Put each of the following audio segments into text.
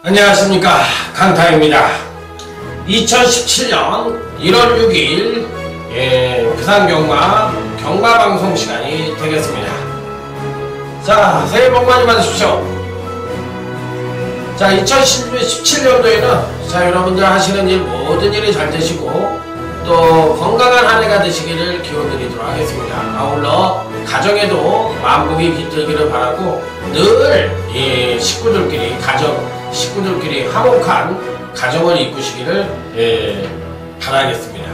안녕하십니까, 강타입니다. 2017년 1월 6일 부산경마 경마방송 시간이 되겠습니다. 자, 새해 복 많이 받으십시오. 자, 2017년도에는 자, 여러분들 하시는 일 모든 일이 잘 되시고 또 건강한 한 해가 되시기를 기원드리도록 하겠습니다. 아울러 가정에도 만복이 깃들기를 바라고 늘 식구들끼리 화목한 가정을 이끄시기를 바라겠습니다.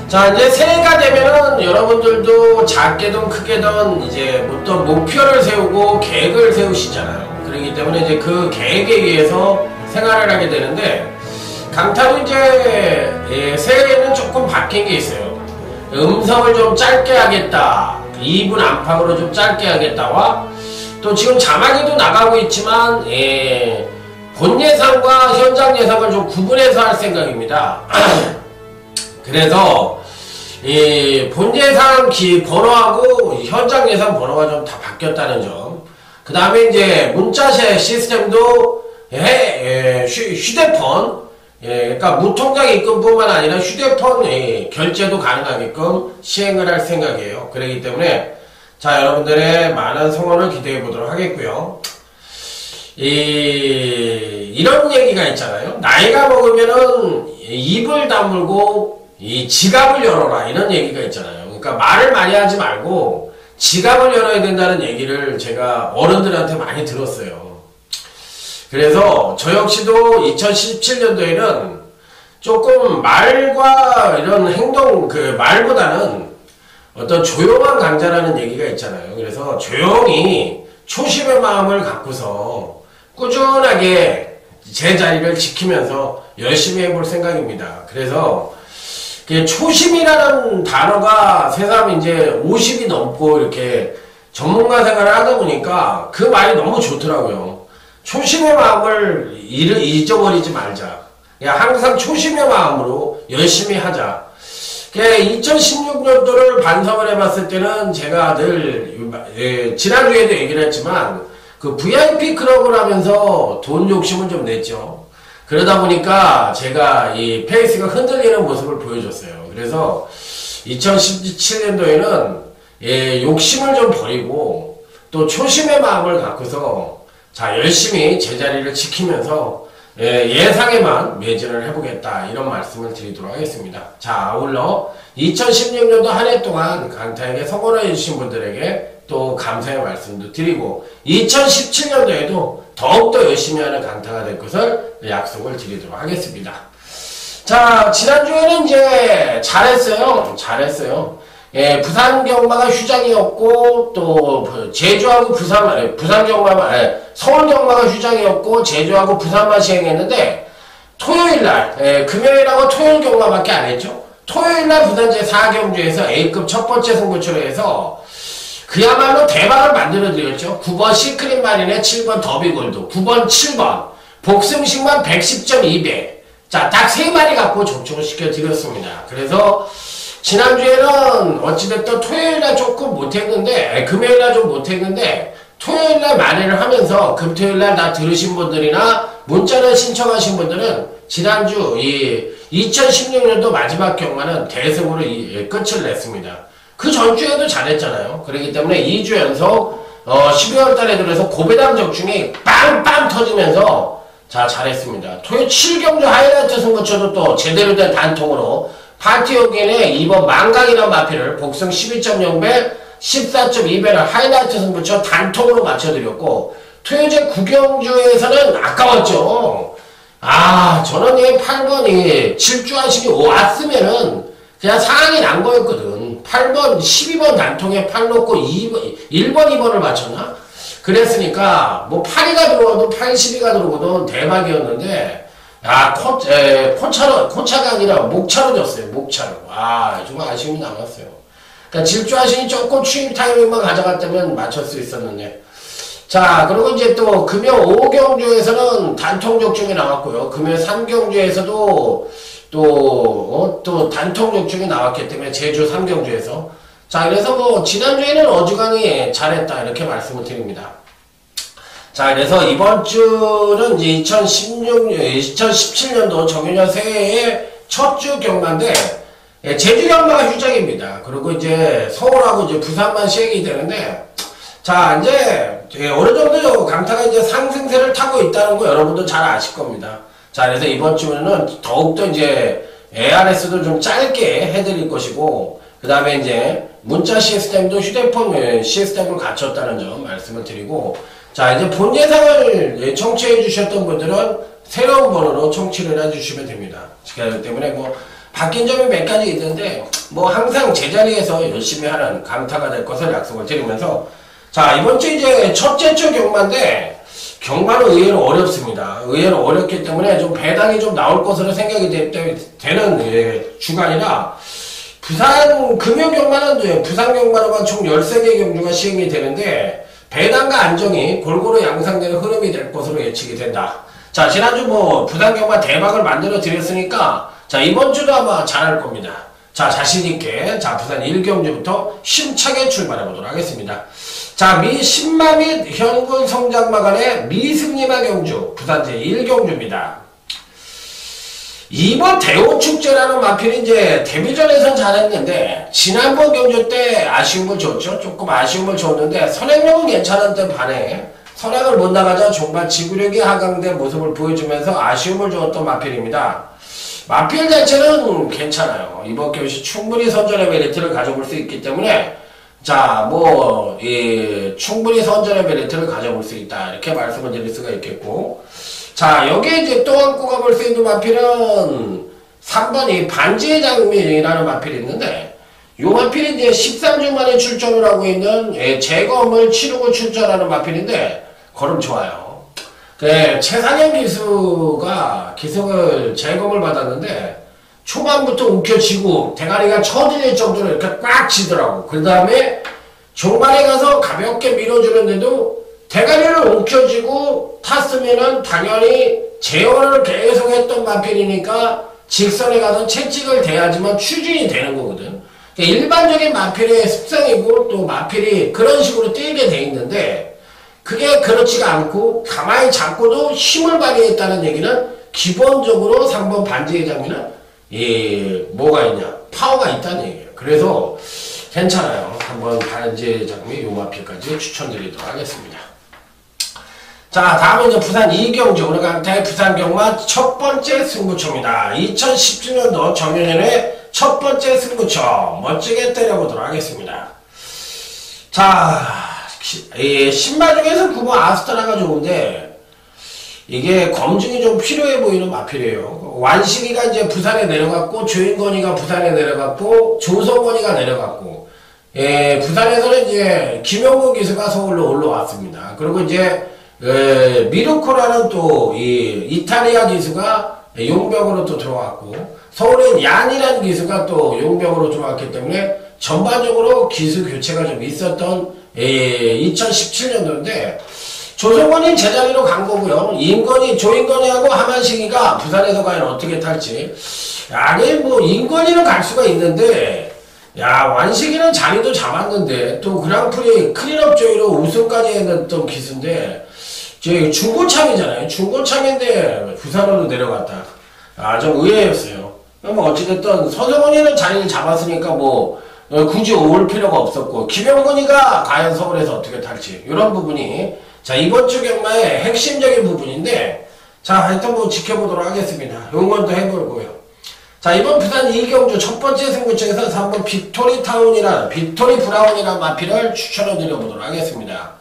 자, 이제 새해가 되면은 여러분들도 작게든 크게든 이제 어떤 목표를 세우고 계획을 세우시잖아요. 그렇기 때문에 이제 그 계획에 의해서 생활을 하게 되는데, 강타도 이제 새해에는 조금 바뀐 게 있어요. 음성을 좀 짧게 하겠다, 2분 안팎으로 좀 짧게 하겠다와 또 지금 자막에도 나가고 있지만 본 예상과 현장 예상을 좀 구분해서 할 생각입니다. 그래서 본 예상 번호하고 현장 예상 번호가 좀 다 바뀌었다는 점, 그 다음에 이제 문자 시스템도 휴대폰, 그러니까 무통장 입금뿐만 아니라 휴대폰 결제도 가능하게끔 시행을 할 생각이에요. 그렇기 때문에 자, 여러분들의 많은 성원을 기대해 보도록 하겠고요. 이런 얘기가 있잖아요. 나이가 먹으면은 입을 다물고 지갑을 열어라, 이런 얘기가 있잖아요. 그러니까 말을 많이 하지 말고 지갑을 열어야 된다는 얘기를 제가 어른들한테 많이 들었어요. 그래서 저 역시도 2017년도에는 조금 말과 이런 행동, 말보다는 어떤 조용한 강자라는 얘기가 있잖아요. 그래서 조용히 초심의 마음을 갖고서 꾸준하게 제 자리를 지키면서 열심히 해볼 생각입니다. 그래서 초심이라는 단어가 새삼 이제 50이 넘고 이렇게 전문가 생활을 하다 보니까 그 말이 너무 좋더라고요. 초심의 마음을 잊어버리지 말자. 항상 초심의 마음으로 열심히 하자. 2016년도를 반성을 해봤을 때는 제가 늘 지난주에도 얘기를 했지만 그 VIP 클럽을 하면서 돈 욕심을 좀 냈죠. 그러다 보니까 제가 이 페이스가 흔들리는 모습을 보여줬어요. 그래서 2017년도에는 욕심을 좀 버리고 또 초심의 마음을 갖고서 자, 열심히 제자리를 지키면서 예상에만 매진을 해보겠다, 이런 말씀을 드리도록 하겠습니다. 자, 아울러 2016년도 한 해 동안 강타에게 성원해 주신 분들에게 또 감사의 말씀도 드리고 2017년도에도 더욱더 열심히 하는 강타가 될 것을 약속을 드리도록 하겠습니다. 자, 지난주에는 이제 잘했어요. 부산 경마가 휴장이었고 또 제주하고 부산 경마만 서울 경마가 휴장이었고 제주하고 부산만 시행했는데, 토요일날 금요일하고 토요일 경마밖에 안 했죠. 토요일날 부산 제4경주에서 A급 첫 번째 승부처로 해서 그야말로 대박을 만들어 드렸죠. 9번 시크릿 마린의 7번 더비골드, 9번 7번 복승식만 110.2배, 자, 딱 3마리 갖고 적중을 시켜 드렸습니다. 그래서 지난주에는 어찌됐든 토요일날 조금 못했는데, 금요일날 좀 못했는데, 토요일날 만회를 하면서 금토요일날 다 들으신 분들이나 문자를 신청하신 분들은 지난주 2016년도 마지막 경마는 대승으로 끝을 냈습니다. 그 전주에도 잘했잖아요. 그렇기 때문에 2주 연속 12월 달에 들어서 고배당 적중이 빵빵 터지면서 자, 잘했습니다. 토요일 7경주 하이라이트 승부처도 또 제대로 된 단통으로 파티오겐의 2번 망강이라는 마피를 복승 12.0배 14.2배를 하이라이트 승부처 단통으로 맞춰드렸고, 토요제 9경주에서는 아까웠죠. 저는 8번이 질주하시기 왔으면은 그냥 상황이 난 거였거든. 8번, 12번 단통에 8 놓고 1번, 2번을 맞췄나? 그랬으니까 뭐 8위가 들어와도 82가 들어오거든 대박이었는데, 코차가 아니라 목차로 졌어요. 목차로. 정말 아쉬움이 남았어요. 그러니까 질주하신이 조금 추임 타이밍만 가져갔다면 맞출 수 있었는데. 자, 그리고 이제 또 금요 5경주에서는 단통적중이 나왔고요. 금요 3경주에서도 또 단통적중이 나왔기 때문에 제주 3경주에서. 자, 그래서 뭐 지난주에는 어지간히 잘했다 이렇게 말씀을 드립니다. 자, 그래서 이번 주는 이제 2017년도 정유년 새해의 첫 주 경마인데, 제주 경마가 휴장입니다. 그리고 이제 서울하고 이제 부산만 시행이 되는데, 자, 이제 어느 정도 강타가 이제 상승세를 타고 있다는 거 여러분도 잘 아실 겁니다. 자, 그래서 이번 주는 더욱더 이제 ARS도 좀 짧게 해드릴 것이고, 그 다음에 이제 문자 시스템도 휴대폰 시스템을 갖췄다는 점 말씀을 드리고, 자, 이제 본 예상을 청취해 주셨던 분들은 새로운 번호로 청취를 해주시면 됩니다. 그렇기 때문에 뭐 바뀐 점이 몇 가지 있는데 뭐 항상 제자리에서 열심히 하는 강타가 될 것을 약속을 드리면서, 자, 이번 주 이제 첫째 주 경마인데 경마는 의외로 어렵습니다. 의외로 어렵기 때문에 좀 배당이 좀 나올 것으로 생각이 되는 주간이라, 부산 금요 경마는 부산 경마로만 총 13개 경주가 시행이 되는데 배당과 안정이 골고루 양상되는 흐름이 될 것으로 예측이 된다. 자, 지난주 뭐 부산 경마 대박을 만들어 드렸으니까 자, 이번 주도 아마 잘할 겁니다. 자, 자신있게 자, 부산 1경주부터 힘차게 출발해 보도록 하겠습니다. 자, 신마 및 현군 성장마 간의 미승리마 경주 부산 제1경주입니다. 이번 대호축제라는 마필이 이제 데뷔전에선 잘했는데 지난번 경주 때 아쉬움을 줬죠. 조금 아쉬움을 줬는데 선행력은 괜찮은데 반해 선행을 못 나가자 정말 지구력이 하강된 모습을 보여주면서 아쉬움을 주었던 마필입니다. 마필 자체는 괜찮아요. 이번 경시 충분히 선전의 메리트를 가져볼 수 있기 때문에 자, 충분히 선전의 메리트를 가져볼 수 있다 이렇게 말씀을 드릴 수가 있겠고, 자, 여기에 이제 또 한 꼽아 볼 수 있는 마필은 3번이 반지의 장미라는 마필이 있는데, 요 마필이 이제 13주 만에 출전을 하고 있는 재검을 치르고 출전하는 마필인데, 걸음 좋아요. 최상현 기수를 재검을 받았는데, 초반부터 움켜쥐고 대가리가 처질릴 정도로 이렇게 꽉 치더라고. 그 다음에 종반에 가서 가볍게 밀어주는데도 대가리를 움켜쥐고 탔으면은 당연히 제어를 계속 했던 마필이니까 직선에 가서 채찍을 대야지만 추진이 되는 거거든. 일반적인 마필의 습성이고 또 마필이 그런 식으로 뛰게 돼 있는데, 그게 그렇지가 않고 가만히 잡고도 힘을 발휘했다는 얘기는 기본적으로 3번 반지의 장미는 뭐가 있냐? 파워가 있다는 얘기예요. 그래서 괜찮아요. 한번 반지의 장미 요 마필까지 추천드리도록 하겠습니다. 자, 다음은 이제 부산 2경주 오늘 강타의 부산 경마 첫 번째 승부처입니다. 2017년도 정유년의 첫 번째 승부처 멋지게 때려보도록 하겠습니다. 자, 신마 중에서 9번 아스트라가 좋은데 이게 검증이 좀 필요해 보이는 마필이에요. 완식이가 이제 부산에 내려갔고, 조인건이가 부산에 내려갔고, 조성건이가 내려갔고, 부산에서는 이제 김영국 기수가 서울로 올라왔습니다. 그리고 이제 미르코라는 또 이탈리아 기수가 용병으로 또 들어왔고, 서울엔 얀이라는 기수가 또 용병으로 들어왔기 때문에 전반적으로 기수 교체가 좀 있었던 2017년도인데, 조성건이 제자리로 간 거고요. 조인건이하고 하만식이가 부산에서 과연 어떻게 탈지. 아니, 뭐, 인건이는 갈 수가 있는데, 야, 완식이는 자리도 잡았는데, 또 그랑프리 클린업 조이로 우승까지 했던 기수인데, 중고참이잖아요. 중고참인데, 부산으로 내려갔다. 좀 의외였어요. 뭐, 어찌됐든, 서성원이는 자리를 잡았으니까 굳이 올 필요가 없었고, 김영건이가 과연 서울에서 어떻게 탈지. 이런 부분이, 자, 이번 주 경마의 핵심적인 부분인데, 자, 하여튼 지켜보도록 하겠습니다. 요건 또 해보고요. 자, 이번 부산 2경주 첫 번째 승부처에서 3번 빅토리 브라운이라는 마필을 추천을 드려보도록 하겠습니다.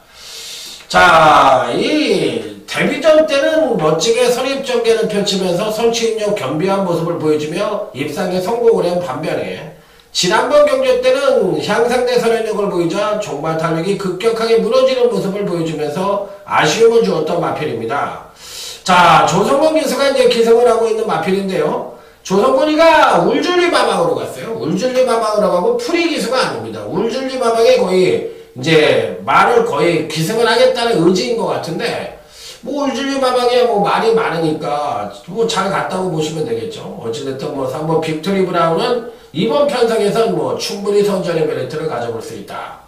자, 이 데뷔전 때는 멋지게 선입전개를 펼치면서 선취인력 겸비한 모습을 보여주며 입상에 성공을 한 반면에, 지난번 경주 때는 향상대 선행력을 보이자 종발 탄력이 급격하게 무너지는 모습을 보여주면서 아쉬움을 주었던 마필입니다. 자, 조성권 기수가 이제 기승을 하고 있는 마필인데요. 조성권이가 울줄리마망으로 갔어요. 울줄리마망으로 가고 프리 기수가 아닙니다. 울줄리마망에 거의 이제 말을 거의 기승을 하겠다는 의지인 것 같은데, 뭐 울줄리마망에 뭐 말이 많으니까 뭐 잘 갔다고 보시면 되겠죠. 어찌됐든 뭐 3번 빅토리 브라운은 이번 편성에선 뭐 충분히 선전의 메리트를 가져볼 수 있다.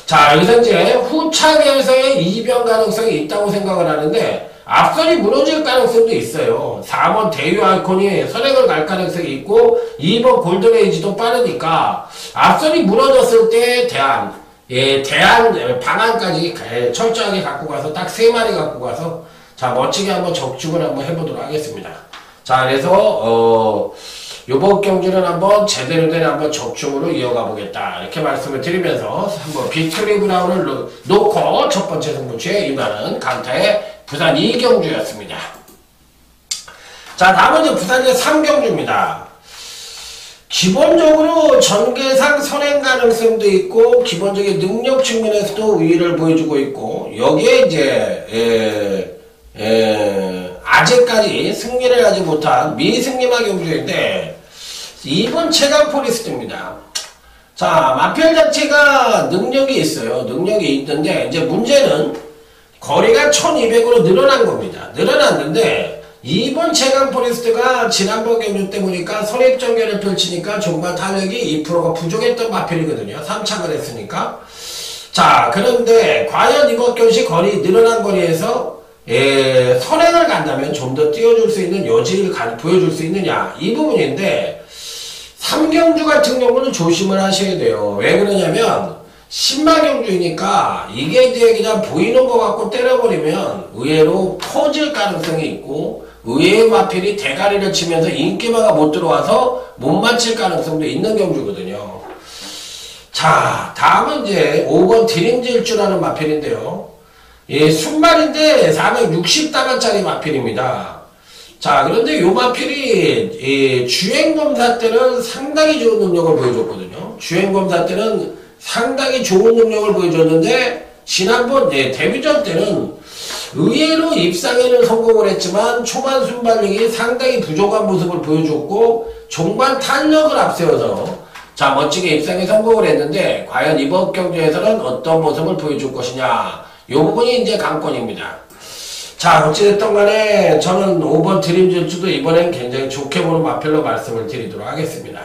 자, 여기서 이제 후차계에서의 이변 가능성이 있다고 생각을 하는데, 앞선이 무너질 가능성도 있어요. 4번 대유 아이콘이 선행을 갈 가능성이 있고, 2번 골든에이지도 빠르니까, 앞선이 무너졌을 때 대안 방안까지 철저하게 갖고 가서 딱 3마리 갖고 가서, 자, 멋지게 한번 적중을 한번 해보도록 하겠습니다. 자, 그래서, 요번 경기는 한번 제대로 된 한번 적중으로 이어가 보겠다. 이렇게 말씀을 드리면서 한번 빅토리 브라운을 놓고 첫 번째 승부처에 임하는 강타의 부산 2경주였습니다. 자, 다음은 이제 부산의 3경주입니다. 기본적으로 전개상 선행 가능성도 있고, 기본적인 능력 측면에서도 우위를 보여주고 있고, 여기에 이제, 아직까지 승리를 하지 못한 미승리마 경주인데, 2번 체감 포리스트입니다. 자, 마필 자체가 능력이 있어요. 능력이 있는데, 이제 문제는 거리가 1200으로 늘어난 겁니다. 늘어났는데, 2번 체감 포리스트가 지난번 경주 때 보니까 선입전개를 펼치니까 종반 탄력이 2%가 부족했던 마필이거든요. 3착을 했으니까. 자, 그런데 과연 이번 경시 거리, 늘어난 거리에서 선행을 간다면 좀 더 띄워줄 수 있는 여지를 보여줄 수 있느냐, 이 부분인데, 3경주 같은 경우는 조심을 하셔야 돼요. 왜 그러냐면, 신마경주이니까 이게 이제 그냥 보이는 것 같고 때려버리면 의외로 퍼질 가능성이 있고, 의외의 마필이 대가리를 치면서 인기마가 못 들어와서 못 맞힐 가능성도 있는 경주거든요. 자, 다음은 이제 5번 드림질주라는 마필인데요. 예, 순말인데 460다만짜리 마필입니다. 자, 그런데 요 마필이 주행검사 때는 상당히 좋은 능력을 보여줬거든요. 주행검사 때는 상당히 좋은 능력을 보여줬는데, 지난번 데뷔전 때는 의외로 입상에는 성공을 했지만 초반 순발력이 상당히 부족한 모습을 보여줬고, 종반 탄력을 앞세워서 자, 멋지게 입상에 성공을 했는데, 과연 이번 경기에서는 어떤 모습을 보여줄 것이냐, 이 부분이 이제 관건입니다. 자, 어찌됐든 간에 저는 5번 드림질주도 이번엔 굉장히 좋게 보는 마필로 말씀을 드리도록 하겠습니다.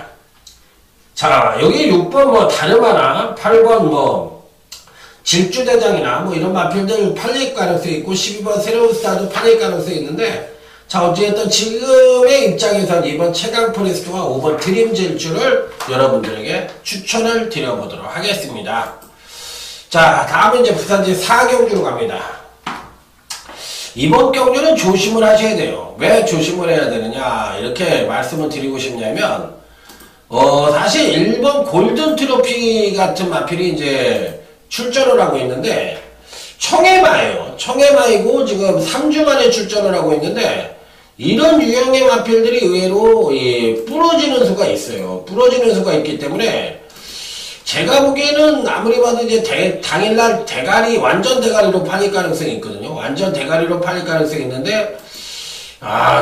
자, 여기 6번 뭐 다름하나 8번 뭐 질주대장이나 뭐 이런 마필들 팔릴 가능성이 있고, 12번 새로운 스타도 팔릴 가능성이 있는데, 자, 어찌됐든 지금의 입장에서는 이번 최강 포리스트와 5번 드림질주를 여러분들에게 추천을 드려보도록 하겠습니다. 자, 다음은 이제 부산지 4경주로 갑니다. 이번 경주는 조심을 하셔야 돼요. 왜 조심을 해야 되느냐, 이렇게 말씀을 드리고 싶냐면, 사실 1번 골든 트로피 같은 마필이 이제 출전을 하고 있는데, 청해마예요. 청해마이고 지금 3주 만에 출전을 하고 있는데, 이런 유형의 마필들이 의외로 부러지는 수가 있어요. 부러지는 수가 있기 때문에, 제가 보기에는 아무리 봐도 이제 당일날 완전 대가리로 팔릴 가능성이 있거든요. 완전 대가리로 팔릴 가능성이 있는데,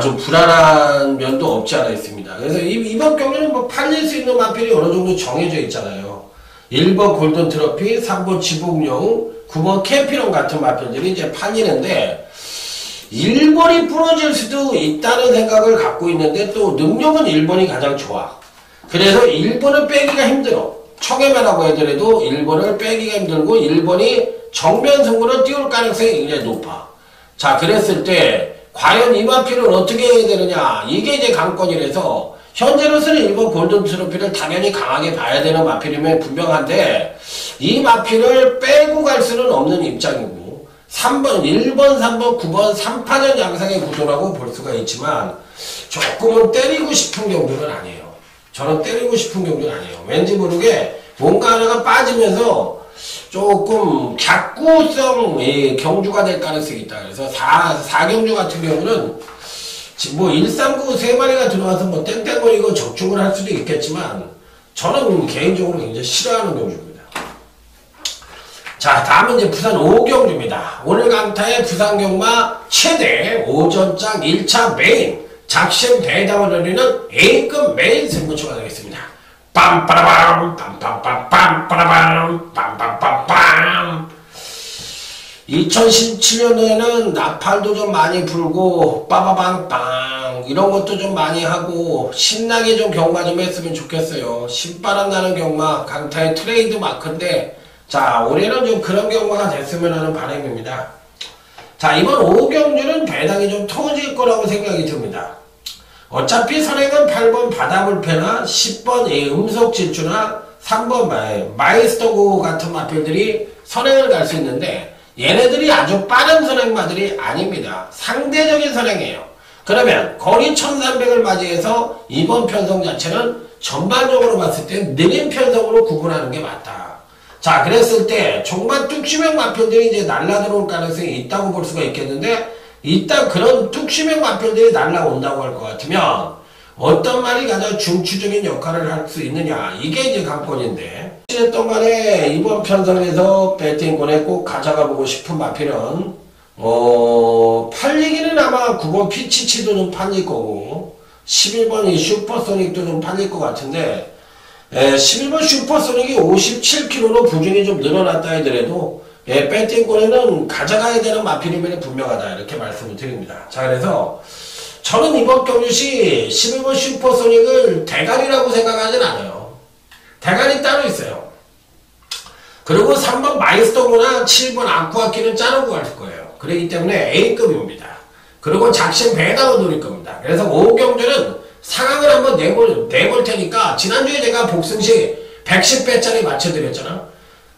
좀 불안한 면도 없지 않아 있습니다. 그래서 이번 경기는 뭐 팔릴 수 있는 마필이 어느 정도 정해져 있잖아요. 1번 골든 트로피, 3번 지붕여우, 9번 캠피론 같은 마필들이 이제 팔리는데, 1번이 부러질 수도 있다는 생각을 갖고 있는데, 또 능력은 1번이 가장 좋아. 그래서 1번을 빼기가 힘들어. 청해마라고 하더라도 1번을 빼기가 힘들고, 1번이 정면 승부를 띄울 가능성이 굉장히 높아. 자, 그랬을 때 과연 이 마필은 어떻게 해야 되느냐, 이게 이제 관건이라서, 현재로서는 1번 골든 트로피를 당연히 강하게 봐야 되는 마필이면 분명한데, 이 마필을 빼고 갈 수는 없는 입장이고, 3번, 1번, 3번, 9번 3파전 양상의 구도라고 볼 수가 있지만, 조금은 때리고 싶은 경주는 아니에요. 저는 때리고 싶은 경주는 아니에요. 왠지 모르게 뭔가 하나가 빠지면서 조금 객구성 경주가 될 가능성이 있다. 그래서 4경주 같은 경우는 뭐 139 3마리가 들어와서 뭐 땡땡거리고 적중을 할 수도 있겠지만, 저는 개인적으로 굉장히 싫어하는 경주입니다. 자, 다음은 이제 부산 오경주입니다. 오늘 강타의 부산 경마 최대 오전장 1차 메인 작심 배당을 노리는 A급 메인 승부처가 되겠습니다. 빰빠라밤 빰빰빰 빰빠라밤 빰빰빰빰. 2017년에는 나팔도 좀 많이 불고 빠바방빵 이런 것도 좀 많이 하고 신나게 좀 경마 좀 했으면 좋겠어요. 신바람 나는 경마 강타의 트레이드 마크인데, 자, 올해는 좀 그런 경마가 됐으면 하는 바람입니다. 자, 이번 오경주는 배당이 좀 터질 거라고 생각이 듭니다. 어차피 선행은 8번 바다불패나 10번 음속질주나 3번 마이스터고 같은 마필들이 선행을 갈 수 있는데, 얘네들이 아주 빠른 선행마들이 아닙니다. 상대적인 선행이에요. 그러면 거리 1300을 맞이해서 이번 편성 자체는 전반적으로 봤을 때 느린 편성으로 구분하는 게 맞다. 자, 그랬을 때 정말 뚝심형 마편들이 이제 날라들어올 가능성이 있다고 볼 수가 있겠는데, 일단 그런 뚝심형 마편들이 날라온다고 할 것 같으면 어떤 말이 가장 중추적인 역할을 할 수 있느냐, 이게 이제 관건인데, 어쨌든 간에 이번 편성에서 배팅권에 꼭 가져가 보고 싶은 마필은 팔리기는 아마 9번 피치치도 좀 팔릴 거고 11번 이 슈퍼소닉도 좀 팔릴 것 같은데, 11번 슈퍼소닉이 57kg로 부중이 좀 늘어났다 하더라도 배팅권에는 가져가야 되는 마필임이 분명하다, 이렇게 말씀을 드립니다. 자, 그래서 저는 이번 경주시 11번 슈퍼소닉을 대가리라고 생각하진 않아요. 대가리 따로 있어요. 그리고 3번 마이스터고나 7번 아쿠아키는 짜놓고 갈 거예요. 그렇기 때문에 A급입니다. 그리고 작심 배당을 노릴 겁니다. 그래서 오경주는 상황을 한번 내볼 테니까, 지난주에 제가 복승시 110배짜리 맞춰드렸잖아.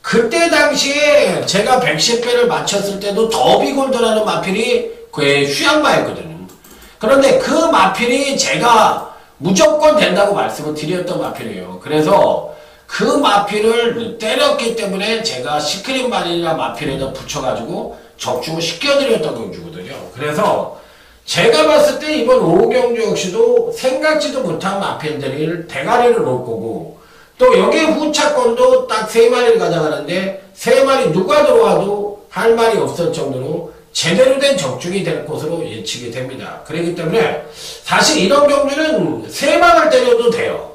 그때 당시에 제가 110배를 맞췄을 때도 더비골드라는 마필이 휴양마였거든요. 그런데 그 마필이 제가 무조건 된다고 말씀을 드렸던 마필이에요. 그래서 그 마필을 때렸기 때문에 제가 시크릿 마릴라 마필에다 붙여가지고 적중을 시켜드렸던 경주거든요. 그래서 제가 봤을 때 이번 오경주 역시도 생각지도 못한 마필들을 대가리를 놓을 거고, 또 여기에 후차권도 딱 3마리를 가져가는데 3마리 누가 들어와도 할 말이 없을 정도로 제대로 된 적중이 될 것으로 예측이 됩니다. 그렇기 때문에 사실 이런 경주는 3방을 때려도 돼요.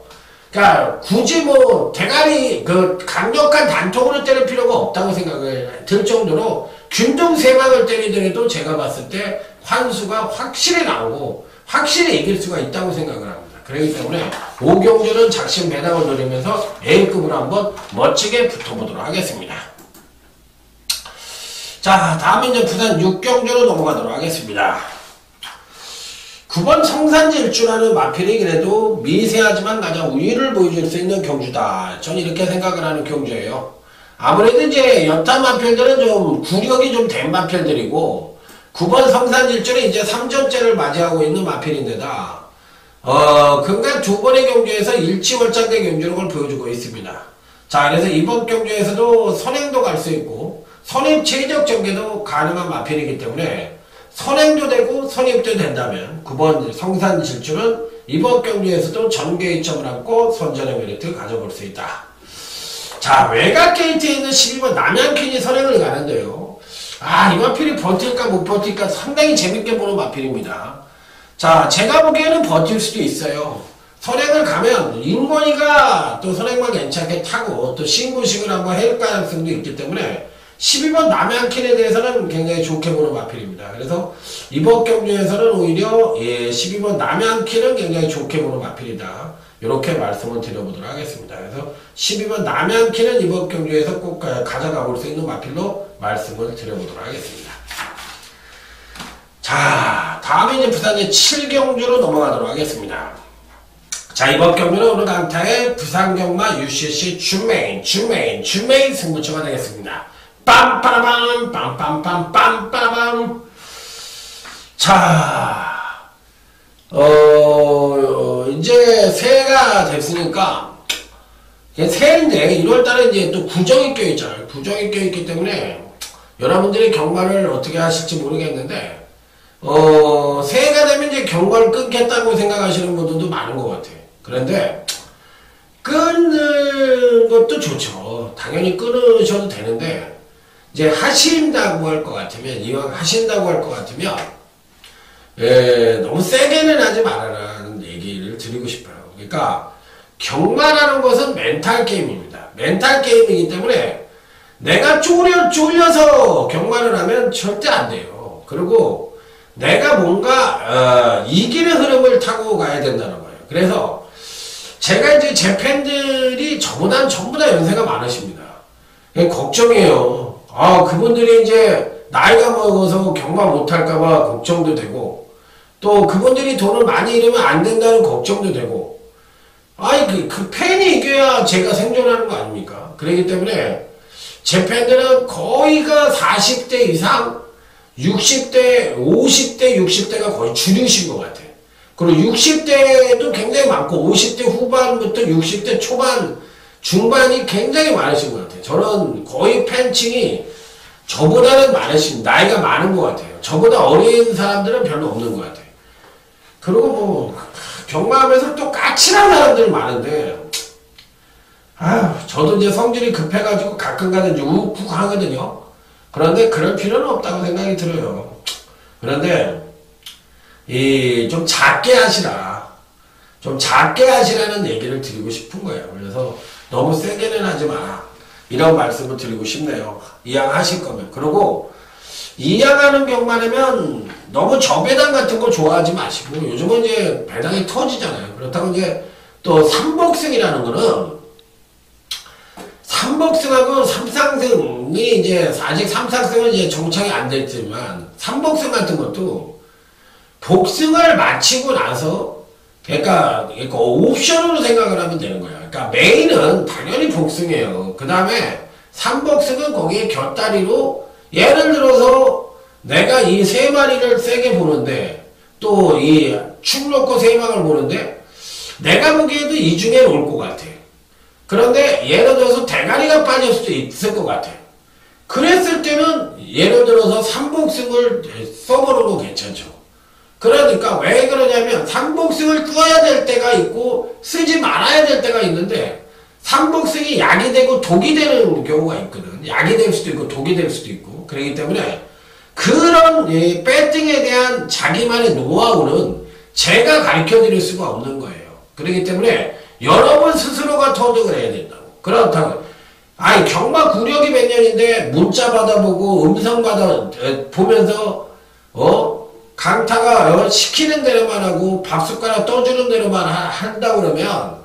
그러니까 굳이 뭐 대가리 강력한 단통으로 때릴 필요가 없다고 생각을 들 정도로 균등 3방을 때리더라도 제가 봤을 때 환수가 확실히 나오고 확실히 이길 수가 있다고 생각을 합니다. 그렇기 때문에 오경주는 작심 배당을 노리면서 A급으로 한번 멋지게 붙어보도록 하겠습니다. 자, 다음에 이제 부산 육경주로 넘어가도록 하겠습니다. 9번 성산질주라는 마필이 그래도 미세하지만 가장 우위를 보여줄 수 있는 경주다. 전 이렇게 생각을 하는 경주예요. 아무래도 이제 여타 마필들은 좀 구력이 좀 된 마필들이고, 9번 성산질주는 이제 3점째를 맞이하고 있는 마필인데다, 그러니까 2번의 경주에서 일치월장된 경주력을 보여주고 있습니다. 자, 그래서 이번 경주에서도 선행도 갈 수 있고, 선입 최적 전개도 가능한 마필이기 때문에 선행도 되고 선입도 된다면 9번 성산질주는 이번 경주에서도 전개 2점을 안고 선전의 메리트를 가져볼 수 있다. 자, 외곽 게이트에 있는 12번 남양퀸이 선행을 가는데요. 이 마필이 버틸까 못 버틸까 상당히 재밌게 보는 마필입니다. 자, 제가 보기에는 버틸 수도 있어요. 선행을 가면 인권이가 또 선행만 괜찮게 타고 또 신고식을 한번 할 가능성도 있기 때문에 12번 남양퀸에 대해서는 굉장히 좋게 보는 마필입니다. 그래서 이번 경주에서는 오히려 12번 남양퀸은 굉장히 좋게 보는 마필이다, 이렇게 말씀을 드려보도록 하겠습니다. 그래서 12번 남양퀸은 이번 경주에서 꼭 가져가 볼 수 있는 마필로 말씀을 드려보도록 하겠습니다. 자, 다음에 이제 부산의 7경주로 넘어가도록 하겠습니다. 자, 이번 경주는 오늘 강타의 부산경마 UCC 주메인 승부처가 되겠습니다. 빰빠라밤 빰빰빰 빰빠라밤. 자, 이제 새해가 됐으니까, 새해인데 1월달에 이제 또 구정이 껴있잖아요. 구정이 껴있기 때문에 여러분들이 경마를 어떻게 하실지 모르겠는데, 새해가 되면 이제 경마를 끊겠다고 생각하시는 분들도 많은 것 같아요. 그런데 끊는 것도 좋죠. 당연히 끊으셔도 되는데, 이제 하신다고 할 것 같으면, 이왕 하신다고 할 것 같으면, 너무 세게는 하지 말아라는 얘기를 드리고 싶어요. 그러니까, 경마라는 것은 멘탈 게임입니다. 멘탈 게임이기 때문에, 내가 쫄려서 경마를 하면 절대 안 돼요. 그리고, 내가 뭔가, 이기는 흐름을 타고 가야 된다는 거예요. 그래서, 제가 이제 제 팬들이 저보다는 전부 다 연세가 많으십니다. 걱정이에요. 그분들이 이제 나이가 먹어서 경마 못할까봐 걱정도 되고, 또 그분들이 돈을 많이 잃으면 안 된다는 걱정도 되고, 그 팬이 이겨야 제가 생존하는 거 아닙니까? 그렇기 때문에 제 팬들은 거의가 40대 이상, 60대, 50대, 60대가 거의 주류신 것 같아요. 그리고 60대도 굉장히 많고 50대 후반부터 60대 초반, 중반이 굉장히 많으신 것 같아요. 저는 거의 팬층이 저보다는 나이가 많은 것 같아요. 저보다 어린 사람들은 별로 없는 것 같아요. 그리고 뭐 경마하면서 또 까칠한 사람들이 많은데 저도 이제 성질이 급해가지고 가끔가다 이제 욱욱욱 하거든요. 그런데 그럴 필요는 없다고 생각이 들어요. 그런데 좀 작게 하시라. 좀 작게 하시라는 얘기를 드리고 싶은 거예요. 그래서 너무 세게는 하지 마라. 이런 말씀을 드리고 싶네요. 이양 하실 거면. 그리고 이양하는 경마라면 너무 저배당 같은 거 좋아하지 마시고, 요즘은 이제 배당이 터지잖아요. 그렇다고 이제 또 삼복승이라는 거는, 삼복승하고 삼상승이 이제 아직 삼상승은 이제 정착이 안 됐지만, 삼복승 같은 것도 복승을 마치고 나서, 그러니까 옵션으로 생각을 하면 되는 거야. 그러니까 메인은 당연히 복승이에요. 그 다음에 삼복승은 거기에 곁다리로, 예를 들어서 내가 이 세 마리를 세게 보는데, 또 이 축 놓고 세방을 보는데, 내가 보기에도 이 중에 올 것 같아. 그런데 예를 들어서 대가리가 빠질 수도 있을 것 같아. 그랬을 때는 예를 들어서 삼복승을 써보는 거 괜찮죠. 그러니까 왜 그러냐면 삼복승을 써야 될 때가 있고 쓰지 말아야 될 때가 있는데, 삼복승이 약이 되고 독이 되는 경우가 있거든. 약이 될 수도 있고 독이 될 수도 있고. 그렇기 때문에 그런 배팅에 대한 자기만의 노하우는 제가 가르쳐 드릴 수가 없는 거예요. 그렇기 때문에 여러분 스스로가 터득을 해야 된다고. 그렇다고 경마 구력이 몇 년인데 문자 받아보고 음성 보면서 강타가 시키는 대로만 하고 밥숟가락 떠주는 대로만 한다고 그러면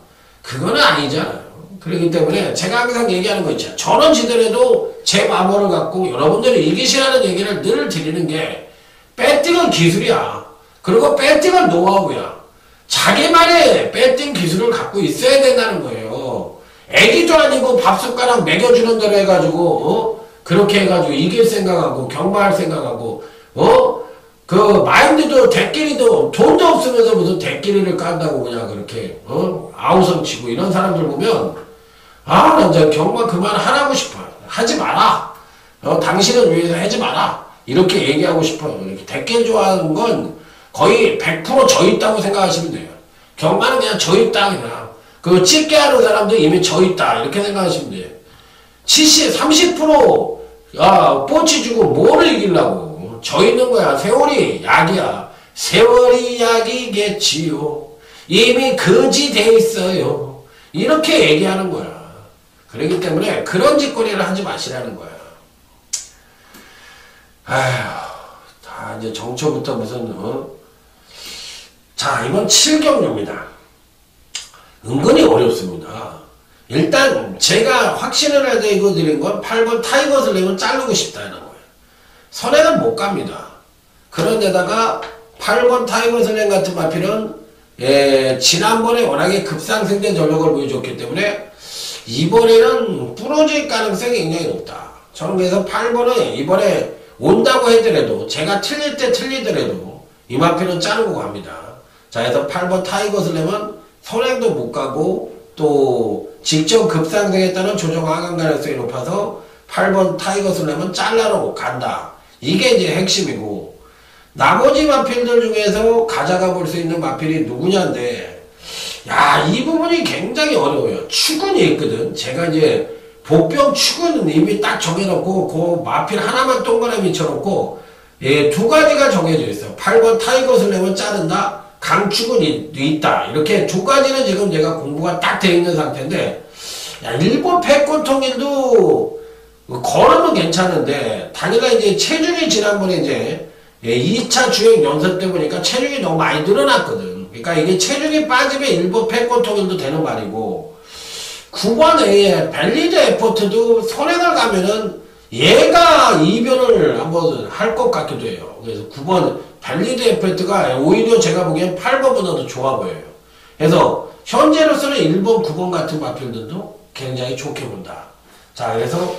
그거는 아니잖아요. 그렇기 때문에 제가 항상 얘기하는 거 있죠. 저는 지더라도 제 마음을 갖고 여러분들이 이기시라는 얘기를 늘 드리는 게, 배팅은 기술이야. 그리고 배팅은 노하우야. 자기만의 배팅 기술을 갖고 있어야 된다는 거예요. 애기도 아니고 밥숟가락 먹여주는 대로 해가지고 그렇게 해가지고 이길 생각하고 경마할 생각하고 그 마인드도 대끼리도 돈도 없으면서 무슨 대끼리를 깐다고 그냥 그렇게 아우성 치고 이런 사람들 보면 나 이제 경마 그만하라고 싶어요. 하지 마라. 당신을 위해서 하지 마라. 이렇게 얘기하고 싶어요. 이렇게 대끼리 좋아하는 건 거의 100% 져 있다고 생각하시면 돼요. 경마는 그냥 져 있다 그냥. 그 찍게 하는 사람도 이미 져 있다 이렇게 생각하시면 돼요. 30% 뽀치 주고 뭐를 이기려고. 져 있는 거야. 세월이 약이야. 세월이 약이겠지요. 이미 거지 돼 있어요. 이렇게 얘기하는 거야. 그렇기 때문에 그런 짓거리를 하지 마시라는 거야. 다 이제 정초부터 무슨 자, 이번 7경류입니다. 은근히 어렵습니다. 일단 제가 확신을 해드리고 드린 건 8번 타이거 슬램은 자르고 싶다는 거예요. 선행은 못 갑니다. 그런데다가 8번 타이거 슬램 같은 마필은 지난번에 워낙에 급상승된 전력을 보여줬기 때문에 이번에는 부러질 가능성이 굉장히 높다. 저는 그래서 8번은 이번에 온다고 하더라도, 제가 틀릴 때 틀리더라도 이 마필은 자르고 갑니다. 자, 그래서 8번 타이거 슬램은 선행도 못 가고 또 직접 급상승했다는 조정 하강 가능성이 높아서 8번 타이거 슬램은 잘라로 간다. 이게 이제 핵심이고, 나머지 마필들 중에서 가져가 볼 수 있는 마필이 누구냐인데, 이 부분이 굉장히 어려워요. 추근이 있거든. 제가 이제 복병 축은 이미 딱 정해놓고 그 마필 하나만 동그라미 미쳐놓고 예, 두 가지가 정해져 있어요. 8번 타이거스를 내면 자른다. 강축은 있다. 이렇게 두 가지는 지금 제가 공부가 딱 돼 있는 상태인데 야, 일본 패권 통일도 걸으면 괜찮은데 당연히 이제 체중이 지난번에 이제 2차 주행 연습 때 보니까 체중이 너무 많이 늘어났거든. 그러니까 이게 체중이 빠지면 일본 패권 통일도 되는 말이고 9번 A에 밸리드 에포트도 선행을 가면은 얘가 이변을 한번 할 것 같기도 해요. 그래서 9번 밸리드 에포트가 오히려 제가 보기엔 8번보다도 좋아 보여요. 그래서 현재로서는 1번, 9번 같은 마필들도 굉장히 좋게 본다. 자, 그래서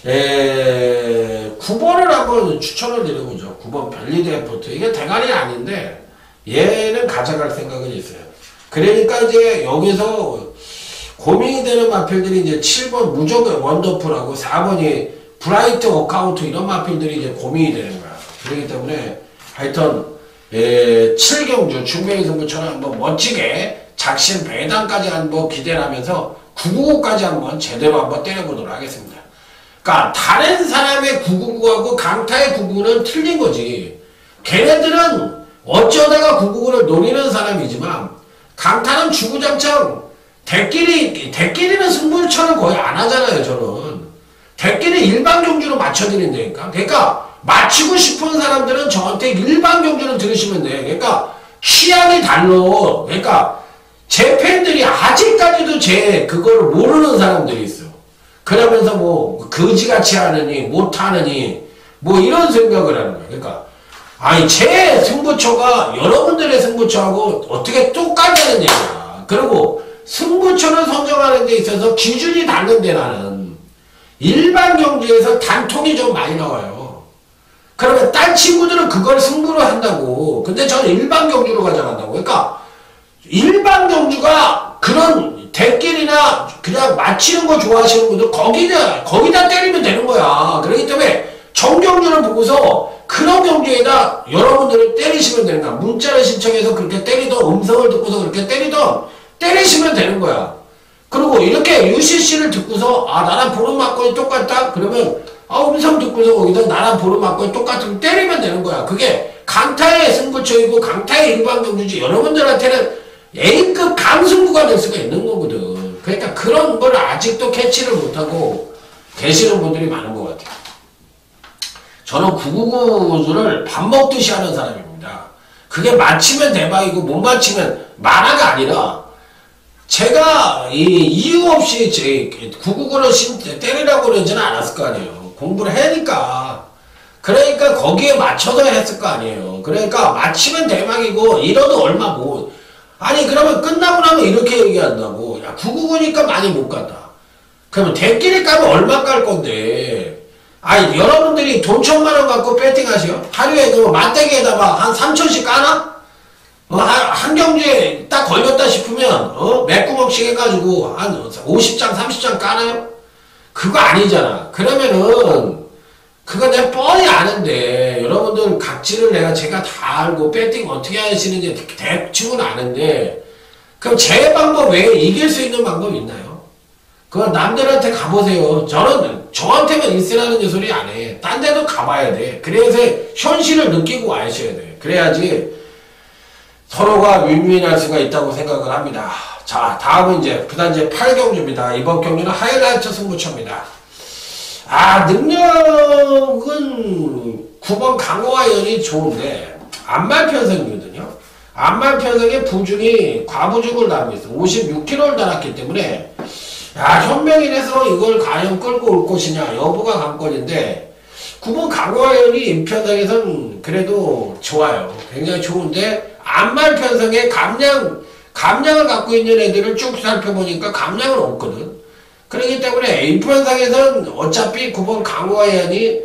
9번을 한번 추천을 드려보죠. 9번 밸리드 에포트. 이게 대가리 아닌데 얘는 가져갈 생각은 있어요. 그러니까 이제 여기서 고민이 되는 마필들이 이제 7번 무조건 원더풀하고 4번이 브라이트 워크아웃 이런 마필들이 이제 고민이 되는 거야. 그렇기 때문에 하여튼 7경주 중매기 승부처럼 한번 멋지게 작심 배당까지 한번 기대를 하면서 999까지 한번 제대로 한번 때려보도록 하겠습니다. 그러니까 다른 사람의 999하고 강타의 999는 틀린 거지. 걔네들은 어쩌다가 999를 노리는 사람이지만 강타는 주구장창 대끼리는 승부처럼 거의 안 하잖아요. 저는 대끼리 일반 경주로 맞춰드린다니까. 그러니까 맞추고 싶은 사람들은 저한테 일반 경주를 들으시면 돼. 그러니까 취향이 달라. 그러니까 제 팬들이 아직까지도 제 그거를 모르는 사람들이 있어. 그러면서 뭐 거지같이 하느니 못하느니 뭐 이런 생각을 하는 거야. 그러니까 아니 제 승부처가 여러분들의 승부처하고 어떻게 똑같냐는 얘기야. 그리고 승부처를 선정하는 데 있어서 기준이 다른데 나는 일반 경주에서 단통이 좀 많이 나와요. 그러면 딴 친구들은 그걸 승부로 한다고. 근데 저는 일반 경주로 가져간다고. 그러니까 일반 경주가 그런 대길이나 그냥 맞히는 거 좋아하시는 분들 거기다 때리면 되는 거야. 그렇기 때문에 정경주를 보고서 그런 경주에다 여러분들을 때리시면 되는 거야. 문자를 신청해서 그렇게 때리던 음성을 듣고서 그렇게 때리시면 되는 거야. 그리고 이렇게 UCC를 듣고서 아 나랑 보는 막걸리 똑같다? 그러면 음성 듣고서 거기다 나랑 보는 막걸리 똑같으면 때리면 되는 거야. 그게 강타의 승부처이고 강타의 일반 경주지 여러분들한테는 A급 강승부가 될 수가 있는 거거든. 그러니까 그런 걸 아직도 캐치를 못하고 계시는 분들이 많은 것 같아요. 저는 999를 밥 먹듯이 하는 사람입니다. 그게 맞히면 대박이고 못 맞히면 만화가 아니라 제가 이유 없이 999를 때리라고 그러지는 않았을 거 아니에요. 공부를 하니까. 그러니까 거기에 맞춰서 했을 거 아니에요. 그러니까 맞히면 대박이고 이러도 얼마 못. 아니 그러면 끝나고 나면 이렇게 얘기한다고. 야 999니까 많이 못 간다. 그러면 대끼리 까면 얼마 깔 건데. 아니 여러분들이 돈 1000만원 갖고 배팅하세요? 하루에 그 만대기에다가 한 3000씩 까나? 한 경주에 딱 걸렸다 싶으면 맥구멍씩 해가지고 한 50장 30장 까나요? 그거 아니잖아. 그러면은 그거 내가 뻔히 아는데 여러분들 각지를 제가 다 알고 배팅 어떻게 하시는지 대충은 아는데 그럼 제 방법 외에 이길 수 있는 방법이 있나요? 그건 남들한테 가보세요. 저한테만 있으라는 소리 안 해. 딴 데도 가봐야 돼. 그래서 현실을 느끼고 아셔야 돼. 그래야지 서로가 윈윈할 수가 있다고 생각을 합니다. 자, 다음은 이제 부단지 8경주입니다. 이번 경주는 하이라이트 승부처입니다. 능력은 9번 강호와연이 좋은데 안말편성이거든요. 안말편성의 부중이 과부중을 달고 있어. 56kg를 달았기 때문에 현명인에서 이걸 과연 끌고 올 것이냐 여부가 관건인데 9번 강호와연이 인편성에선 그래도 좋아요. 굉장히 좋은데 안말편성에 감량을 갖고 있는 애들을 쭉 살펴보니까 감량은 없거든. 그렇기 때문에 인편상에서는 어차피 9번 강호와연이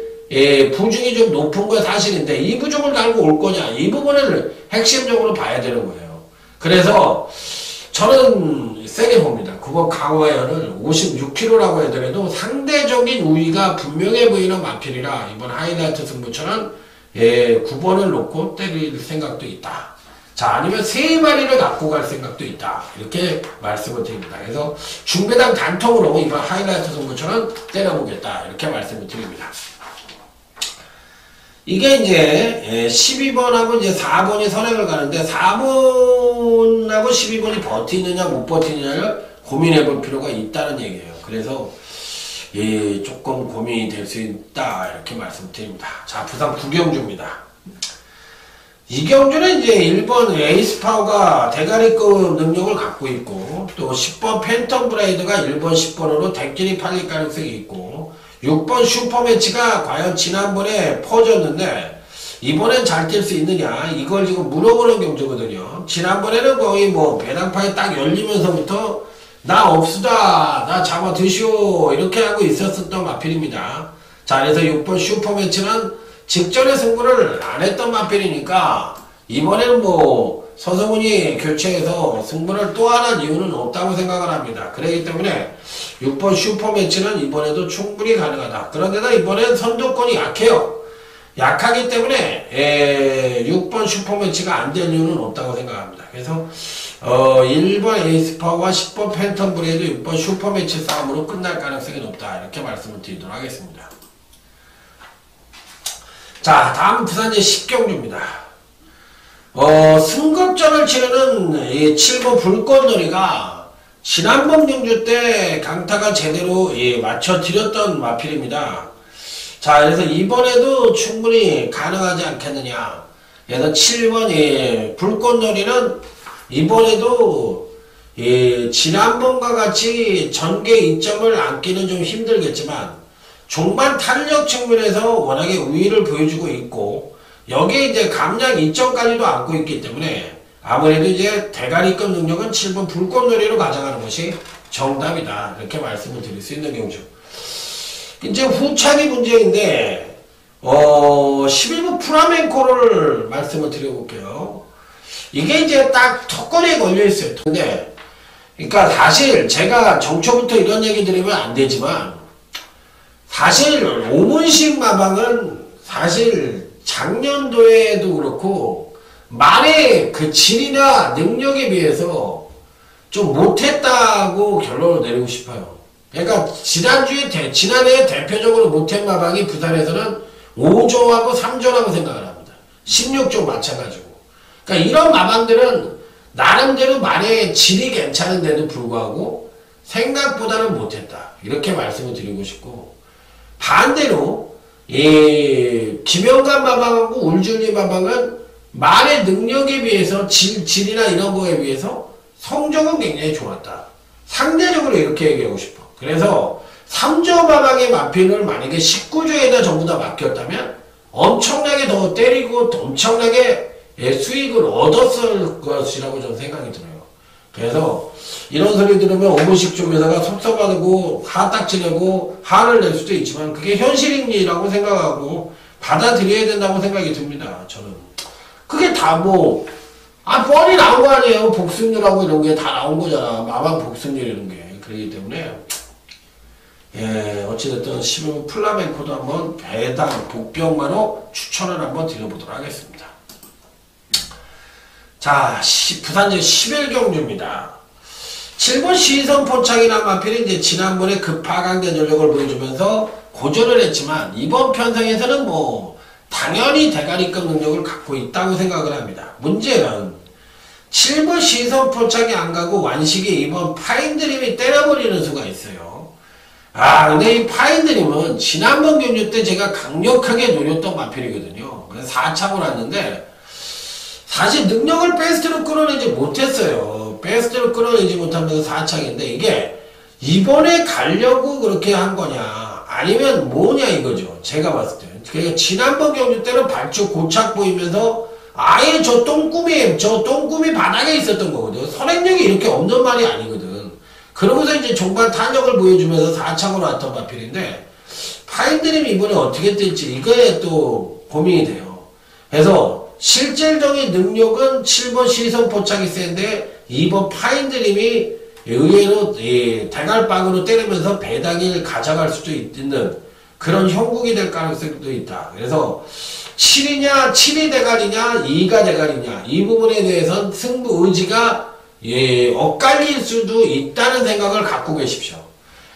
부중이 좀 높은 건 사실인데 이 부중을 달고 올 거냐 이 부분을 핵심적으로 봐야 되는 거예요. 그래서 저는 세게 봅니다. 9번 강호와연을 56kg라고 하더라도 상대적인 우위가 분명해 보이는 마필이라 이번 하이라이트 승부처는 9번을 놓고 때릴 생각도 있다. 자, 아니면 3마리를 갖고 갈 생각도 있다. 이렇게 말씀을 드립니다. 그래서 중배당 단통으로 이번 하이라이트 승부처럼 때려보겠다. 이렇게 말씀을 드립니다. 이게 이제 12번하고 이제 4번이 선행을 가는데 4번하고 12번이 버티느냐 못 버티느냐를 고민해 볼 필요가 있다는 얘기예요. 그래서 조금 고민이 될 수 있다. 이렇게 말씀드립니다. 자, 부산 9경주입니다. 이 경주는 이제 1번 에이스파워가 대가리급 능력을 갖고 있고, 또 10번 팬텀 브레이드가 1번 10번으로 대끼리 팔릴 가능성이 있고, 6번 슈퍼매치가 과연 지난번에 퍼졌는데 이번엔 잘 뛸 수 있느냐, 이걸 지금 물어보는 경주거든요. 지난번에는 거의 뭐 배당파에 딱 열리면서부터 나 없으다, 나 잡아 드시오, 이렇게 하고 있었던 마필입니다. 자, 그래서 6번 슈퍼매치는 직전에 승부를 안 했던 마필이니까 이번에는 뭐 서성훈이 교체해서 승부를 또 하는 이유는 없다고 생각을 합니다. 그렇기 때문에 6번 슈퍼매치는 이번에도 충분히 가능하다. 그런데다 이번엔 선두권이 약해요. 약하기 때문에 6번 슈퍼매치가 안 될 이유는 없다고 생각합니다. 그래서 1번 에이스파워와 10번 팬텀 브레이드 6번 슈퍼매치 싸움으로 끝날 가능성이 높다. 이렇게 말씀을 드리도록 하겠습니다. 자, 다음 부산제 10경주입니다. 승급전을 치르는 7번 불꽃놀이가 지난번 경주 때 강타가 제대로 맞춰드렸던 마필입니다. 자, 그래서 이번에도 충분히 가능하지 않겠느냐. 그래서 7번 불꽃놀이는 이번에도 지난번과 같이 전개 이점을 안기는 좀 힘들겠지만 종반 탄력 측면에서 워낙에 우위를 보여주고 있고, 여기에 이제 감량 2점까지도 안고 있기 때문에 아무래도 이제 대가리급 능력은 7번 불꽃놀이로 가져가는 것이 정답이다. 이렇게 말씀을 드릴 수 있는 경주. 이제 후차기 문제인데 11번 플라멩코를 말씀을 드려볼게요. 이게 이제 딱 턱걸이에 걸려있어요. 근데 그러니까 사실 제가 정초부터 이런 얘기 드리면 안 되지만, 사실 오문식 마방은 사실 작년도에도 그렇고 말의 그 질이나 능력에 비해서 좀 못했다고 결론을 내리고 싶어요. 그러니까 지난해에 대표적으로 못한 마방이 부산에서는 5조하고 3조라고 생각을 합니다. 16조 마찬가지고. 그러니까 이런 마방들은 나름대로 말의 질이 괜찮은데도 불구하고 생각보다는 못했다. 이렇게 말씀을 드리고 싶고, 반대로 김영관 마방하고 울준리 마방은 말의 능력에 비해서 질이나 이런 거에 비해서 성적은 굉장히 좋았다. 상대적으로 이렇게 얘기하고 싶어. 그래서 3조 마방의 마필을 만약에 19조에다 전부 다 맡겼다면 엄청나게 더 때리고 엄청나게 수익을 얻었을 것이라고 저는 생각이 들어요. 그래서 이런 소리 들으면 오문식 쪽에다가 섭섭하고 하딱지내고 화를 낼 수도 있지만 그게 현실이라고 생각하고 받아들여야 된다고 생각이 듭니다. 저는 그게 다 뻔히 나온 거 아니에요. 복승률하고 이런 게 다 나온 거잖아. 마방 복승률 이런 게. 그렇기 때문에 어찌됐든 11번 플라멩코도 한번 배당 복병만으로 추천을 한번 드려보도록 하겠습니다. 자, 부산제 11경주입니다. 7번 시선포착이나 마필이 이제 지난번에 급하강된 전력을 보여주면서 고전을 했지만 이번 편성에서는 당연히 대가리급 능력을 갖고 있다고 생각을 합니다. 문제는 7번 시선포착이 안 가고 완식이 이번 파인드림이 때려버리는 수가 있어요. 근데 이 파인드림은 지난번 경주 때 제가 강력하게 노렸던 마필이거든요. 그래서 4차고 났는데 사실 능력을 베스트로 끌어내지 못했어요. 베스트로 끌어내지 못하면서 4창인데 이게 이번에 가려고 그렇게 한 거냐 아니면 뭐냐 이거죠. 제가 봤을 때. 그러니까 지난번 경주 때는 발주 고착 보이면서 아예 저 똥꿈이 바닥에 있었던 거거든. 선행력이 이렇게 없는 말이 아니거든. 그러고서 이제 종반 탄력을 보여주면서 4창으로 왔던 마필인데 파인드림이 이번에 어떻게 뜰지 이거에 또 고민이 돼요. 그래서 실질적인 능력은 7번 시선 포착이 센데 2번 파인드림이 의외로 대갈빵으로 때리면서 배당을 가져갈 수도 있는 그런 형국이 될 가능성도 있다. 그래서 7이냐 7이 대가리냐 2가 대가리냐 이 부분에 대해서는 승부 의지가 엇갈릴 수도 있다는 생각을 갖고 계십시오.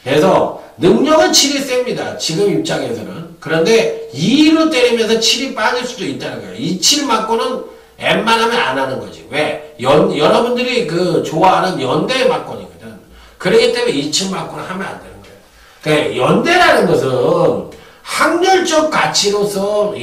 그래서 능력은 7이 셉니다. 지금 입장에서는. 그런데 2로 때리면서 7이 빠질 수도 있다는 거예요. 이 7 맞고는 웬만하면 안 하는 거지. 왜? 여러분들이 그 좋아하는 연대의 맞권이거든. 그렇기 때문에 이 7 맞고는 하면 안 되는 거예요. 그러니까 연대라는 것은 학렬적 가치로서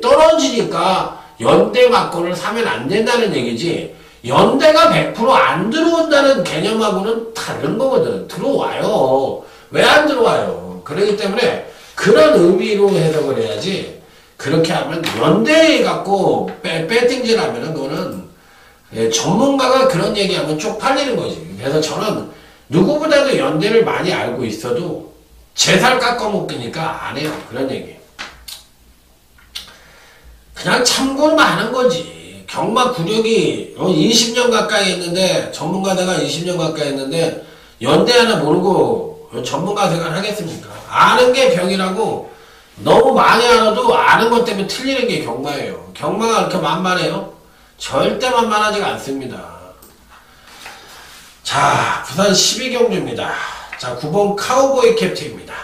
떨어지니까 연대 맞권을 사면 안 된다는 얘기지. 연대가 100% 안 들어온다는 개념하고는 다른 거거든. 들어와요. 왜 안 들어와요? 그렇기 때문에 그런 의미로 해석을 해야지. 그렇게 하면 연대 갖고 배팅질 하면은 그거는 전문가가 그런 얘기하면 쪽팔리는 거지. 그래서 저는 누구보다도 연대를 많이 알고 있어도 제 살 깎아먹기니까 안 해요. 그런 얘기. 그냥 참고만 하는 거지. 경마 구력이 20년 가까이 했는데 전문가다가 20년 가까이 했는데 연대 하나 모르고 전문가 생활 하겠습니까? 아는 게 병이라고 너무 많이 알아도 아는 것 때문에 틀리는 게 경마예요. 경마가 그렇게 만만해요? 절대 만만하지가 않습니다. 자, 부산 12경주입니다. 자, 9번 카우보이 캡틴입니다.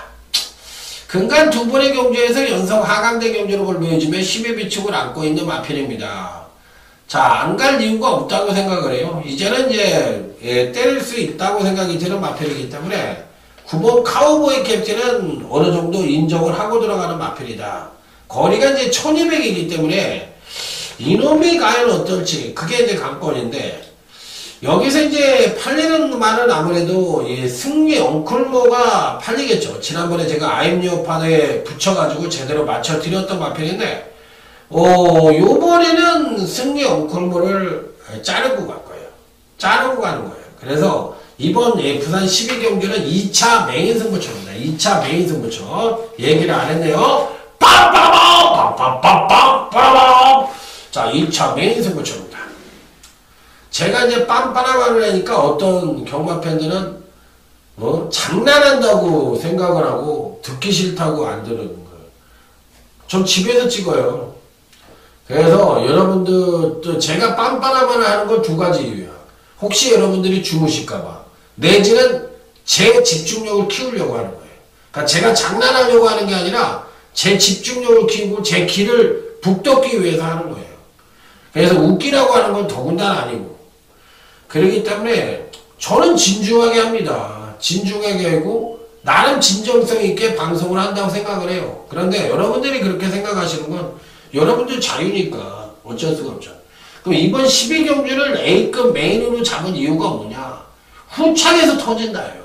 근간 두 번의 경주에서 연속 하강대 경주로 보여주며 12비축을 안고 있는 마필입니다. 자, 안 갈 이유가 없다고 생각을 해요. 이제는 이제 때릴 수 있다고 생각이 드는 마필이기 때문에 9번 카우보이 캡틴은 어느 정도 인정을 하고 들어가는 마필이다. 거리가 이제 1200이기 때문에 이놈이 과연 어떨지 그게 이제 관건인데 여기서 이제 팔리는 말은 아무래도 승리 엉클모가 팔리겠죠. 지난번에 제가 아임리오판에 붙여가지고 제대로 맞춰드렸던 마필인데 요번에는 승리 엉클모를 자르고 갈 거예요. 자르고 가는 거예요. 그래서 이번 부산 12경주는 2차 메인 승부처입니다. 2차 메인 승부처. 얘기를 안 했네요. 빰빰빰빰빰빰빰빰. 자, 2차 메인 승부처입니다. 제가 이제 빰빠라고 하니까 어떤 경마 팬들은 장난한다고 생각을 하고 듣기 싫다고 안 듣는 거예요. 전 집에서 찍어요. 그래서 여러분들 또 제가 빰빠라만 하는 건 두 가지 이유야. 혹시 여러분들이 주무실까봐 내지는 제 집중력을 키우려고 하는 거예요. 그러니까 제가 장난하려고 하는 게 아니라 제 집중력을 키우고 제 길을 북돋기 위해서 하는 거예요. 그래서 웃기라고 하는 건 더군다나 아니고 그렇기 때문에 저는 진중하게 합니다. 진중하게 하고 나름 진정성 있게 방송을 한다고 생각을 해요. 그런데 여러분들이 그렇게 생각하시는 건 여러분들 자유니까 어쩔 수가 없죠. 그럼 이번 12경주를 A급 메인으로 잡은 이유가 뭐냐? 후창에서 터진다요.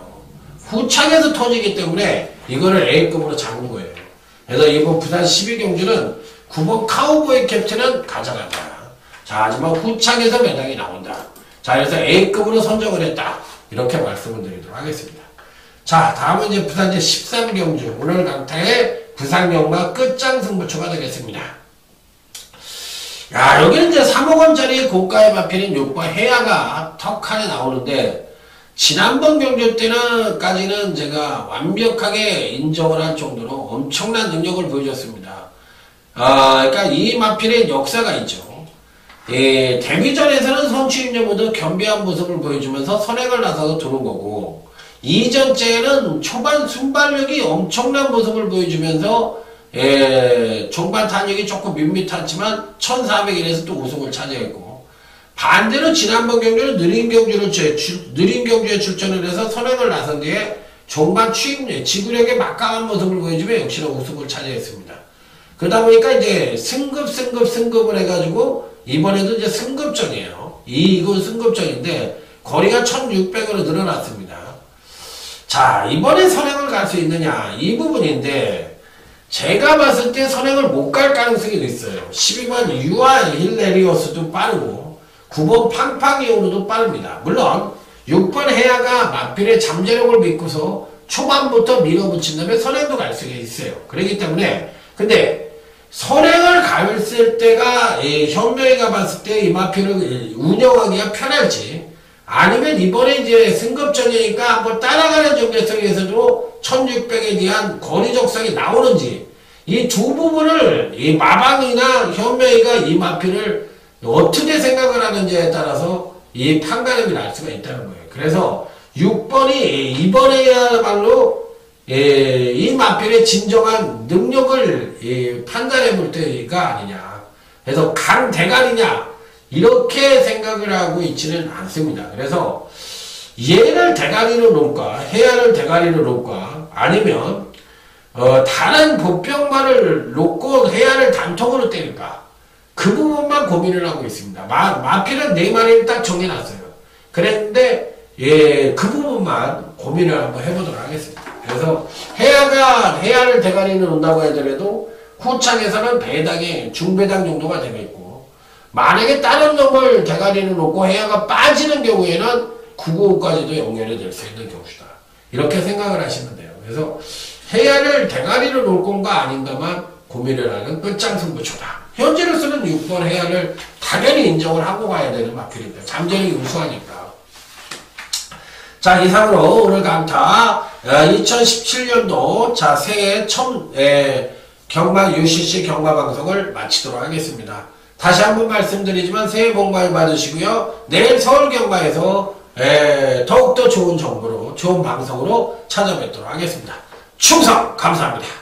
후창에서 터지기 때문에 이거를 A급으로 잡은 거예요. 그래서 이번 부산 12경주는 9번 카우보이 캡틴은 가져간다. 자, 하지만 후창에서 매장이 나온다. 자, 그래서 A급으로 선정을 했다. 이렇게 말씀을 드리도록 하겠습니다. 자, 다음은 이제 부산 13경주. 오늘 강타의 부산경마 끝장 승부처가 되겠습니다. 야, 여기는 이제 3억원짜리 고가의 마필인 6번 해야가 턱하게 나오는데, 지난번 경주 때는까지는 제가 완벽하게 인정을 할 정도로 엄청난 능력을 보여줬습니다. 그러니까 이 마필의 역사가 있죠. 데뷔전에서는 선취임료보다 겸비한 모습을 보여주면서 선행을 나서서 도는 거고, 이전째는 초반 순발력이 엄청난 모습을 보여주면서 종반 탄력이 조금 밋밋하지만 1400일에서 또 우승을 차지했고, 반대로 지난번 경주는 느린 경주에 출전을 해서 선행을 나선 뒤에 종반 취임료, 지구력에 막강한 모습을 보여주며 역시나 우승을 차지했습니다. 그러다 보니까 이제 승급을 해가지고 이번에도 이제 승급전이에요. 이건 승급전인데 거리가 1600으로 늘어났습니다. 자, 이번에 선행을 갈 수 있느냐 이 부분인데 제가 봤을 때 선행을 못 갈 가능성이 있어요. 12번 유아 힐레리오스도 빠르고 9번 팡팡이오르도 빠릅니다. 물론 6번 해야가 마필의 잠재력을 믿고서 초반부터 밀어붙인 다음에 선행도 갈 수가 있어요. 그렇기 때문에 근데 선행을 갔을 때가 현명이가 봤을 때 이 마필을 운영하기가 편할지 아니면 이번에 이제 승급전이니까 한번 따라가는 정도에서도 1 1600에 대한 권위적성이 나오는지 이 두 부분을 이 마방이나 현명이가 이 마필을 어떻게 생각을 하는지에 따라서 이 판가름이 날 수가 있다는 거예요. 그래서 6번이 이번에야말로 이 마필의 진정한 능력을 판단해 볼 때가 아니냐. 그래서 강대가리냐 이렇게 생각을 하고 있지는 않습니다. 그래서 얘를 대가리로 놓을까 해야를 대가리로 놓을까 아니면 다른 보병만을 놓고 해야를 단통으로 때릴까 그 부분만 고민을 하고 있습니다. 마필은 4마리를 딱 정해놨어요. 그랬는데 그 부분만 고민을 한번 해보도록 하겠습니다. 그래서 해야를 대가리로 놓는다고 하더라도 후창에서는 배당이 중배당 정도가 되어 있고 만약에 다른 놈을 대가리로 놓고 해야가 빠지는 경우에는 995까지도 연결이 될 수 있는 경우다. 이렇게 생각을 하시면 돼요. 그래서 해야를 대가리로 놓을 건가 아닌가만 고민을 하는 끝장승부처다. 현재로서는 6번 해야를 당연히 인정을 하고 가야 되는 마필입니다. 잠재력이 우수하니까. 자, 이상으로 오늘 강타 2017년도 자 새해 경마 UCC 경마 방송을 마치도록 하겠습니다. 다시 한번 말씀드리지만 새해 복 많이 받으시고요. 내일 서울 경마에서 더욱더 좋은 정보로 좋은 방송으로 찾아뵙도록 하겠습니다. 충성 감사합니다.